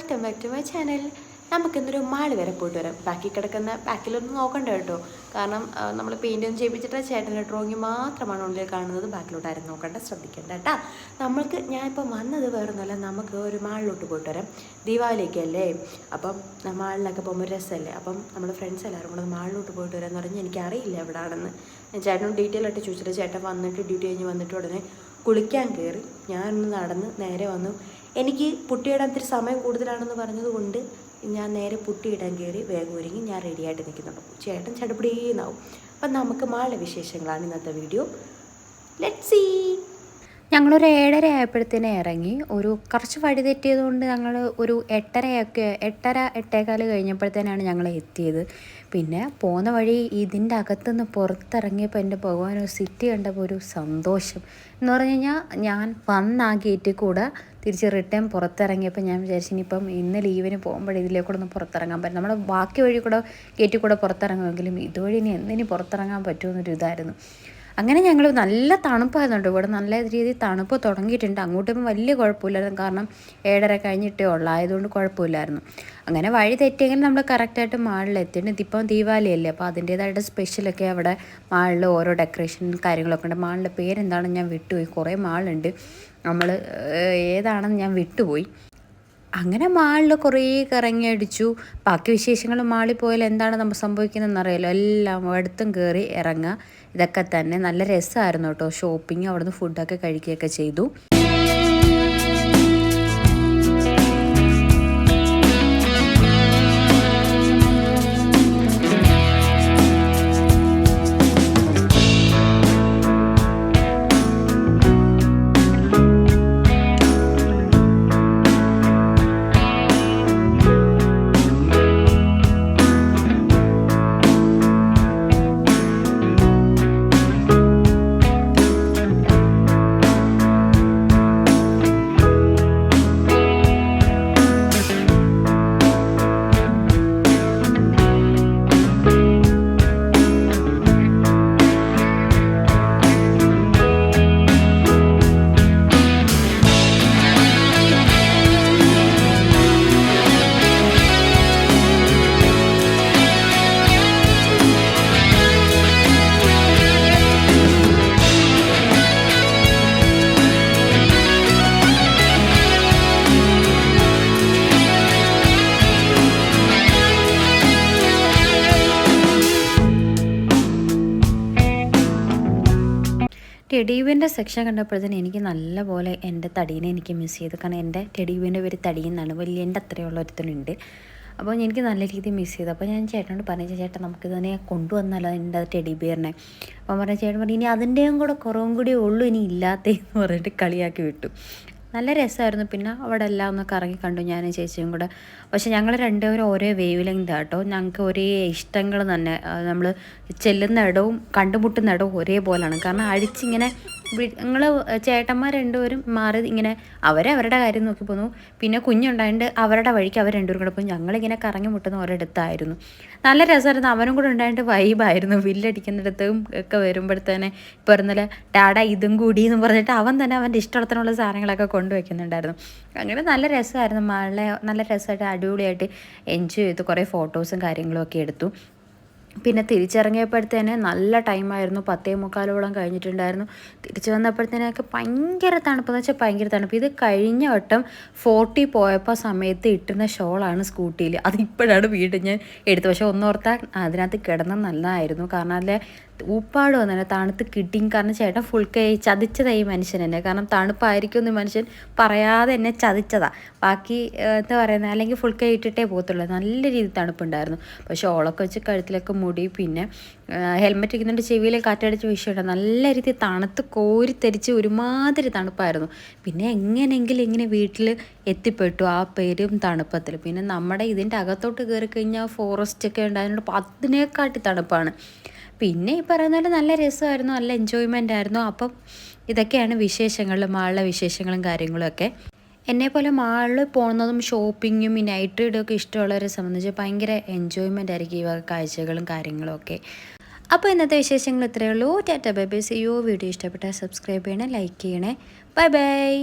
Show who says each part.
Speaker 1: Welcome back to my channel. നമുക്കിന്നൊരു mall വരെ പോയിട്ട് വരാം. ബാക്കിലൊന്നും നോക്കണ്ട കേട്ടോ, കാരണം നമ്മൾ പെയിൻ്റ് ഒന്നും ചെയ്യിപ്പിച്ചിട്ട് ചേട്ടൻ്റെ ഡ്രോയിങ് മാത്രമാണ് ഉള്ളിൽ കാണുന്നത്. ബാക്കിലോട്ട് ആരും നോക്കണ്ട, ശ്രദ്ധിക്കേണ്ട കേട്ടോ. ഞാനിപ്പോൾ വന്നത് വേറൊന്നുമല്ല, നമുക്ക് ഒരു മാളിലോട്ട് പോയിട്ട് വരാം. ദീപാവലിയൊക്കെ അല്ലേ, അപ്പം മാളിലൊക്കെ പോകുമ്പോൾ രസമല്ലേ. അപ്പം നമ്മുടെ ഫ്രണ്ട്സ് എല്ലാവരും കൂടെ മാളിലോട്ട് പോയിട്ട് വരാമെന്ന് പറഞ്ഞ് എനിക്കറിയില്ല എവിടെയാണെന്ന്. ചേട്ടനോട് ഡീറ്റെയിൽ ആയിട്ട് ചോദിച്ചിട്ട് ചേട്ടൻ വന്നിട്ട് ഡ്യൂട്ടി കഴിഞ്ഞ് വന്നിട്ട് ഉടനെ കുളിക്കാൻ കയറി. ഞാനൊന്ന് നടന്ന് നേരെ വന്നു. എനിക്ക് പുട്ടിയിടാൻ ഇത്തിരി സമയം കൂടുതലാണെന്ന് പറഞ്ഞതുകൊണ്ട് ഞാൻ നേരെ പുട്ടിയിടാൻ കയറി വേഗം ഒരുങ്ങി ഞാൻ റെഡിയായിട്ട് നിൽക്കുന്നുണ്ട്. ചേട്ടൻ ചടുപിടിയെന്നാവും. അപ്പം നമുക്ക് മാളിലെ വിശേഷങ്ങളാണ് ഇന്നത്തെ വീഡിയോ. Let's see. ഞങ്ങളൊരു 7:30 ആയപ്പോഴത്തേനെ ഇറങ്ങി. കുറച്ച് വഴി തെറ്റിയതുകൊണ്ട് ഞങ്ങൾ ഒരു 8:15 കഴിഞ്ഞപ്പോഴത്തേനാണ് ഞങ്ങൾ എത്തിയത്. പിന്നെ പോകുന്ന വഴി ഇതിൻ്റെ അകത്തുനിന്ന് പുറത്തിറങ്ങിയപ്പോൾ എൻ്റെ ഭഗവാൻ സിറ്റി കണ്ടപ്പോൾ ഒരു സന്തോഷം എന്ന് പറഞ്ഞു കഴിഞ്ഞാൽ, ഞാൻ വന്ന ആ ഗേറ്റിൽ കൂടെ തിരിച്ച് റിട്ടേൺ പുറത്തിറങ്ങിയപ്പോൾ ഞാൻ വിചാരിച്ചു ഇനിയിപ്പം ഇന്ന് ലീവിന് പോകുമ്പോൾ ഇതിലേക്കൂടെ ഒന്ന് പുറത്തിറങ്ങാൻ പറ്റും. നമ്മൾ ബാക്കി വഴി കൂടെ ഗേറ്റിൽ കൂടെ പുറത്തിറങ്ങുമെങ്കിലും ഇതുവഴി ഇനി എന്തിനു പുറത്തിറങ്ങാൻ പറ്റുമെന്നൊരു ഇതായിരുന്നു. അങ്ങനെ ഞങ്ങൾ നല്ല തണുപ്പായിരുന്നുണ്ട്. ഇവിടെ നല്ല രീതിയിൽ തണുപ്പ് തുടങ്ങിയിട്ടുണ്ട്. അങ്ങോട്ടും വലിയ കുഴപ്പമില്ലായിരുന്നു, കാരണം 7:30 കഴിഞ്ഞിട്ടേ ഉള്ളായതുകൊണ്ട് കുഴപ്പമില്ലായിരുന്നു. അങ്ങനെ വഴി തെറ്റിയെങ്കിൽ നമ്മൾ കറക്റ്റായിട്ട് മാളിലെത്തിയിട്ട്, ഇതിപ്പം ദീപാവലിയല്ലേ, അപ്പോൾ അതിൻ്റേതായിട്ട് സ്പെഷ്യലൊക്കെ അവിടെ മാളിൽ ഓരോ ഡെക്കറേഷൻ കാര്യങ്ങളൊക്കെ ഉണ്ട്. മാളിൻ്റെ പേരെന്താണെന്ന് ഞാൻ വിട്ടുപോയി, കുറേ മാളുണ്ട്, നമ്മൾ ഏതാണെന്ന് ഞാൻ വിട്ടുപോയി. അങ്ങനെ മാളിൽ കുറേ കറങ്ങി അടിച്ചു. ബാക്കി വിശേഷങ്ങൾ മാളിൽ പോയാൽ എന്താണ് നമ്മൾ സംഭവിക്കുന്നതെന്ന് അറിയാലോ. എല്ലാം അടുത്തും കയറി ഇറങ്ങുക, ഇതൊക്കെ തന്നെ നല്ല രസമായിരുന്നു കേട്ടോ. ഷോപ്പിംഗ്, അവിടുന്ന് ഫുഡൊക്കെ കഴിക്കുകയൊക്കെ ചെയ്തു. ടെഡിബിയറിൻ്റെ സെക്ഷൻ കണ്ടപ്പോഴത്തേന് എനിക്ക് നല്ലപോലെ എൻ്റെ തടീനെ എനിക്ക് മിസ് ചെയ്തു. കാരണം എൻ്റെ ടെഡിബിയറിൻ്റെ പേര് തടി എന്നാണ്, വലിയ എൻ്റെ അത്രയുള്ള ഒരുത്തനുണ്ട്. അപ്പോൾ എനിക്ക് നല്ല രീതിയിൽ മിസ് ചെയ്തു. അപ്പോൾ ഞാൻ ചേട്ടനോട് പറഞ്ഞു, ചേട്ടൻ നമുക്ക് തന്നെ കൊണ്ടുവന്നാലോ എൻ്റെ ടെഡിബിയറിനെ. അപ്പോൾ പറഞ്ഞ ചേട്ടൻ പറഞ്ഞു ഇനി അതിൻ്റെയും കൂടെ കുറവും കൂടി ഉള്ളൂ ഇനി ഇല്ലാത്തതെന്ന് പറഞ്ഞിട്ട് കളിയാക്കി വിട്ടു. നല്ല രസമായിരുന്നു. പിന്നെ അവിടെ എല്ലാം ഒന്ന് കറങ്ങി കണ്ടു ഞാനും ചേച്ചിയും കൂടെ. പക്ഷെ ഞങ്ങൾ രണ്ടുപേരും ഒരേ വേവ് ലെങ്ത് കേട്ടോ. ഞങ്ങൾക്ക് ഒരേ ഇഷ്ടങ്ങൾ തന്നെ, നമ്മൾ ചെല്ലുന്ന ഇടവും കണ്ടുമുട്ടുന്ന ഇടവും ഒരേപോലെയാണ്. കാരണം അടിച്ചിങ്ങനെ ഞങ്ങൾ ചേട്ടന്മാർ രണ്ടുപേരും മാറി ഇങ്ങനെ അവരവരുടെ കാര്യം നോക്കി പോന്നു. പിന്നെ കുഞ്ഞുണ്ടായിട്ട് അവരുടെ വഴിക്ക് അവർ രണ്ടുപേരും കൂടെ പോയി. ഞങ്ങളിങ്ങനെ കറങ്ങി മുട്ടുന്ന ഒരിടത്തായിരുന്നു. നല്ല രസമായിരുന്നു. അവനും കൂടെ ഉണ്ടായിട്ട് വൈബായിരുന്നു. വില്ലടിക്കുന്നിടത്തും ഒക്കെ വരുമ്പോഴത്തേനെ ഇപ്പോൾ ഇന്നലെ ഡാഡ ഇതും കൂടി എന്ന് പറഞ്ഞിട്ട് അവൻ തന്നെ അവൻ്റെ ഇഷ്ടത്തിനുള്ള സാധനങ്ങളൊക്കെ കൊണ്ടുവയ്ക്കുന്നുണ്ടായിരുന്നു. അങ്ങനെ നല്ല രസമായിരുന്നു. നല്ല രസമായിട്ട് അടിപൊളിയായിട്ട് എൻജോയ് ചെയ്തു. കുറേ ഫോട്ടോസും കാര്യങ്ങളും ഒക്കെ എടുത്തു. പിന്നെ തിരിച്ചിറങ്ങിയപ്പോഴത്തേന് നല്ല ടൈമായിരുന്നു, 10:45 കഴിഞ്ഞിട്ടുണ്ടായിരുന്നു. തിരിച്ച് വന്നപ്പോഴത്തേനൊക്കെ ഭയങ്കര തണുപ്പെന്ന് വെച്ചാൽ ഭയങ്കര തണുപ്പ്. ഇത് കഴിഞ്ഞ വട്ടം 40 പോയപ്പോൾ സമയത്ത് ഇട്ടുന്ന ഷോളാണ് സ്കൂട്ടിയിൽ. അതിപ്പോഴാണ് വീണ്ടും ഞാൻ എടുത്തത്. പക്ഷേ ഒന്നോർത്താൽ അതിനകത്ത് കിടന്ന നല്ലതായിരുന്നു. കാരണം അതിലെ ഊപ്പാട് വന്നെ തണുത്ത് കിട്ടിയും. കാരണം ചേട്ടൻ ഫുൾ കൈ ചതിച്ചതായി ഈ മനുഷ്യൻ എന്നെ. കാരണം തണുപ്പായിരിക്കും എന്ന് മനുഷ്യൻ പറയാതെ എന്നെ ചതിച്ചതാണ്. ബാക്കി എന്താ പറയുന്നത്, അല്ലെങ്കിൽ ഫുൾ കൈ ഇട്ടിട്ടേ പോകത്തുള്ളൂ. നല്ല രീതിയിൽ തണുപ്പുണ്ടായിരുന്നു. പക്ഷേ ഓളൊക്കെ വെച്ച് കഴുത്തിലൊക്കെ മുടി, പിന്നെ ഹെൽമെറ്റ് ഇരിക്കുന്നുണ്ട്, ചെവിയിലെ കാറ്റടിച്ച് വിഷയമുണ്ട്. നല്ല രീതിയിൽ തണുത്ത് കോരിത്തെരിച്ച് ഒരുമാതിരി തണുപ്പായിരുന്നു. പിന്നെ എങ്ങനെയെങ്കിലും ഇങ്ങനെ വീട്ടിൽ എത്തിപ്പെട്ടു ആ പേരും തണുപ്പത്തിൽ. പിന്നെ നമ്മുടെ ഇതിൻ്റെ അകത്തോട്ട് കയറി കഴിഞ്ഞാൽ ഫോറസ്റ്റൊക്കെ ഉണ്ടായതുകൊണ്ട് അതിനേക്കാട്ടി തണുപ്പാണ്. പിന്നെ ഈ പറയുന്ന പോലെ നല്ല രസമായിരുന്നു, നല്ല എൻജോയ്മെൻ്റ് ആയിരുന്നു. അപ്പം ഇതൊക്കെയാണ് വിശേഷങ്ങൾ, മാളിലെ വിശേഷങ്ങളും കാര്യങ്ങളൊക്കെ. എന്നെപ്പോലെ മാളിൽ പോകുന്നതും ഷോപ്പിങ്ങും ഈ നൈറ്റ് റൈഡൊക്കെ ഇഷ്ടമുള്ളവരെ സംബന്ധിച്ച് ഭയങ്കര എൻജോയ്മെൻ്റ് ആയിരിക്കും ഈ വക കാഴ്ചകളും കാര്യങ്ങളും ഒക്കെ. അപ്പോൾ ഇന്നത്തെ വിശേഷങ്ങൾ ഇത്രയേ ഉള്ളൂ. Tata bye bye, see you. Video ഇഷ്ടപ്പെട്ടാൽ സബ്സ്ക്രൈബ് ചെയ്യണേ, ലൈക്ക് ചെയ്യണേ. Bye by.